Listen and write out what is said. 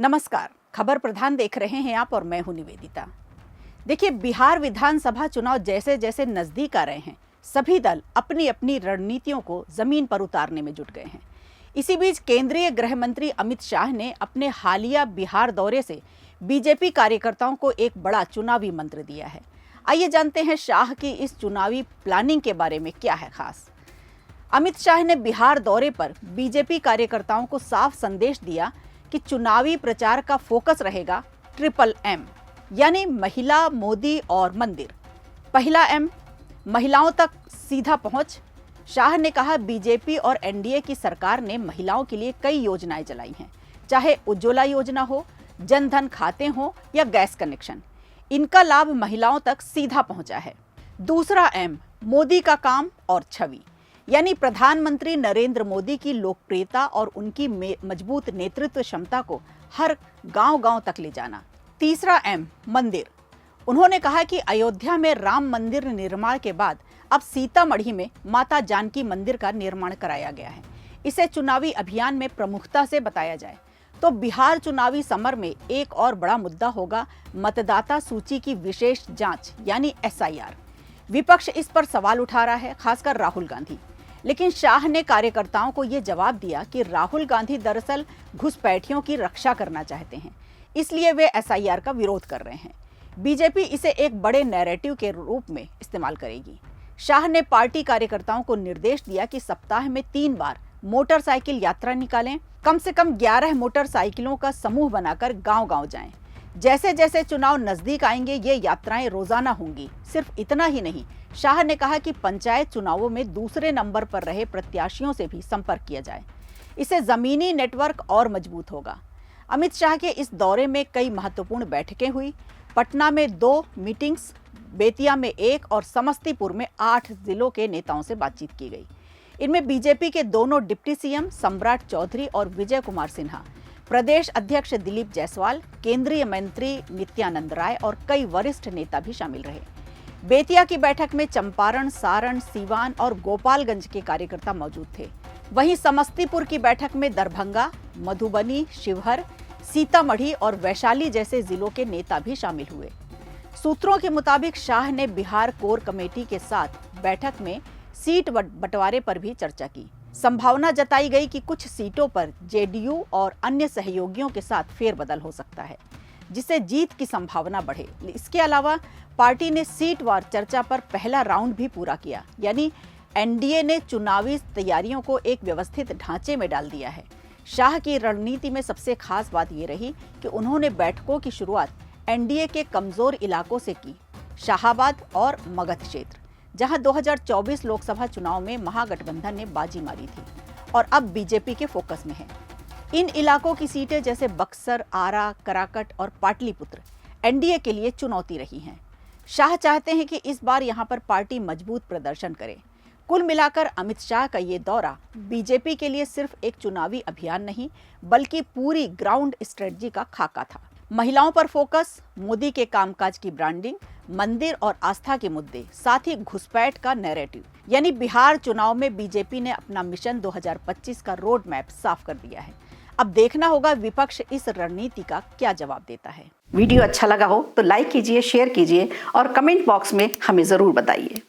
नमस्कार, खबर प्रधान देख रहे हैं आप और मैं हूं निवेदिता। देखिए, बिहार विधानसभा चुनाव जैसे जैसे नजदीक आ रहे हैं, सभी दल अपनी अपनी रणनीतियों को जमीन पर उतारने में जुट गए हैं। इसी बीच केंद्रीय गृह मंत्री अमित शाह ने अपने हालिया बिहार दौरे से बीजेपी कार्यकर्ताओं को एक बड़ा चुनावी मंत्र दिया है। आइए जानते हैं शाह की इस चुनावी प्लानिंग के बारे में क्या है खास। अमित शाह ने बिहार दौरे पर बीजेपी कार्यकर्ताओं को साफ संदेश दिया कि चुनावी प्रचार का फोकस रहेगा ट्रिपल एम, यानी महिला, मोदी और मंदिर। पहला एम, महिलाओं तक सीधा पहुंच। शाह ने कहा, बीजेपी और एनडीए की सरकार ने महिलाओं के लिए कई योजनाएं चलाई हैं, चाहे उज्ज्वला योजना हो, जन धन खाते हो या गैस कनेक्शन। इनका लाभ महिलाओं तक सीधा पहुंचा है। दूसरा एम, मोदी का काम और छवि, यानी प्रधानमंत्री नरेंद्र मोदी की लोकप्रियता और उनकी मजबूत नेतृत्व क्षमता को हर गांव-गांव तक ले जाना। तीसरा एम, मंदिर। उन्होंने कहा कि अयोध्या में राम मंदिर निर्माण के बाद अब सीतामढ़ी में माता जानकी मंदिर का निर्माण कराया गया है। इसे चुनावी अभियान में प्रमुखता से बताया जाए। तो बिहार चुनावी समर में एक और बड़ा मुद्दा होगा मतदाता सूची की विशेष जांच, यानी एसआईआर। विपक्ष इस पर सवाल उठा रहा है, खासकर राहुल गांधी। लेकिन शाह ने कार्यकर्ताओं को ये जवाब दिया कि राहुल गांधी दरअसल घुसपैठियों की रक्षा करना चाहते हैं, इसलिए वे एसआईआर का विरोध कर रहे हैं। बीजेपी इसे एक बड़े नैरेटिव के रूप में इस्तेमाल करेगी। शाह ने पार्टी कार्यकर्ताओं को निर्देश दिया कि सप्ताह में 3 बार मोटरसाइकिल यात्रा निकालें, कम से कम 11 मोटरसाइकिलों का समूह बनाकर गांव-गांव जाएं। जैसे जैसे चुनाव नजदीक आएंगे, ये यात्राएं रोजाना होंगी। सिर्फ इतना ही नहीं, शाह ने कहा कि पंचायत चुनावों में दूसरे नंबर पर रहे प्रत्याशियों से भी संपर्क किया जाए। इससे जमीनी नेटवर्क और मजबूत होगा। अमित शाह के इस दौरे में कई महत्वपूर्ण बैठकें हुई। पटना में 2 मीटिंग्स, बेतिया में 1 और समस्तीपुर में 8 जिलों के नेताओं से बातचीत की गई। इनमें बीजेपी के दोनों डिप्टी सीएम सम्राट चौधरी और विजय कुमार सिन्हा, प्रदेश अध्यक्ष दिलीप जायसवाल, केंद्रीय मंत्री नित्यानंद राय और कई वरिष्ठ नेता भी शामिल रहे। बेतिया की बैठक में चंपारण, सारण, सीवान और गोपालगंज के कार्यकर्ता मौजूद थे। वहीं समस्तीपुर की बैठक में दरभंगा, मधुबनी, शिवहर, सीतामढ़ी और वैशाली जैसे जिलों के नेता भी शामिल हुए। सूत्रों के मुताबिक शाह ने बिहार कोर कमेटी के साथ बैठक में सीट बंटवारे पर भी चर्चा की। संभावना जताई गई कि कुछ सीटों पर जेडीयू और अन्य सहयोगियों के साथ फेरबदल हो सकता है, जिससे जीत की संभावना बढ़े। इसके अलावा पार्टी ने सीटवार चर्चा पर पहला राउंड भी पूरा किया, यानी एनडीए ने चुनावी तैयारियों को एक व्यवस्थित ढांचे में डाल दिया है। शाह की रणनीति में सबसे खास बात यह रही कि उन्होंने बैठकों की शुरुआत एनडीए के कमजोर इलाकों से की, शाहाबाद और मगध क्षेत्र, जहां 2024 लोकसभा चुनाव में महागठबंधन ने बाजी मारी थी और अब बीजेपी के फोकस में है। इन इलाकों की सीटें जैसे बक्सर, आरा, कराकट और पाटलिपुत्र एनडीए के लिए चुनौती रही हैं। शाह चाहते हैं कि इस बार यहां पर पार्टी मजबूत प्रदर्शन करे। कुल मिलाकर अमित शाह का ये दौरा बीजेपी के लिए सिर्फ एक चुनावी अभियान नहीं, बल्कि पूरी ग्राउंड स्ट्रेटजी का खाका था। महिलाओं पर फोकस, मोदी के कामकाज की ब्रांडिंग, मंदिर और आस्था के मुद्दे, साथ ही घुसपैठ का नैरेटिव, यानी बिहार चुनाव में बीजेपी ने अपना मिशन 2025 का रोड मैप साफ कर दिया है। अब देखना होगा विपक्ष इस रणनीति का क्या जवाब देता है। वीडियो अच्छा लगा हो तो लाइक कीजिए, शेयर कीजिए और कमेंट बॉक्स में हमें जरूर बताइए।